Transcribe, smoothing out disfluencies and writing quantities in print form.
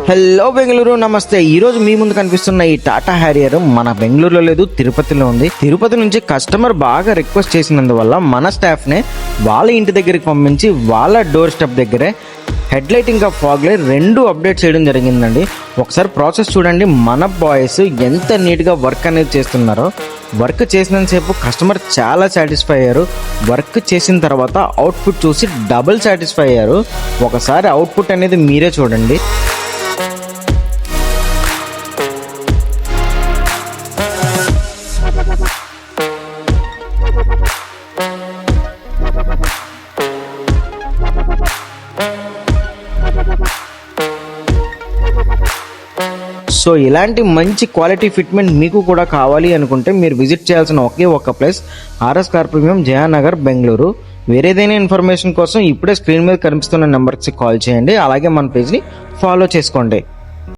Hello Bengaluru, నమస్తే. ఈ రోజు మీ ముందు కనిపిస్తున్న ఈ టాటా హ్యారియర్ మన బెంగళూరులో లేదు, తిరుపతిలో ఉంది. తిరుపతి నుంచి కస్టమర్ బాగా రిక్వెస్ట్ చేసినందువల్ల మన స్టాఫ్ నే వాళ్ళ ఇంటి దగ్గరికి పంపించి వాళ్ళ డోర్ స్టెప్ దగ్గరే హెడ్ లైట్ ఇంకా ఫాగ్ లైట్ రెండు అప్డేట్ చేయడం జరిగిందండి. ఒకసారి ప్రాసెస్ చూడండి. మన బాయ్స్ ఎంత నీట్గా వర్క్ అనేది చేస్తున్నారో. వర్క్ చేసినంతసేపు కస్టమర్ చాలా సాటిస్ఫై అయ్యారు. వర్క్ చేసిన తర్వాత అవుట్పుట్ చూసి డబుల్ సాటిస్ఫై అయ్యారు. ఒకసారి అవుట్పుట్ అనేది మీరే చూడండి. సో ఇలాంటి మంచి క్వాలిటీ ఫిట్మెంట్ మీకు కూడా కావాలి అనుకుంటే మీరు విజిట్ చేయాల్సిన ఒకే ఒక్క place RS car premium, Jayanagar, Bengaluru. వేరేదైనా ఇన్ఫర్మేషన్ కోసం ఇప్పుడే స్క్రీన్ మీద కనిపిస్తున్న నెంబర్కి కాల్ చేయండి. అలాగే మన పేజ్ని ఫాలో చేసుకోండి.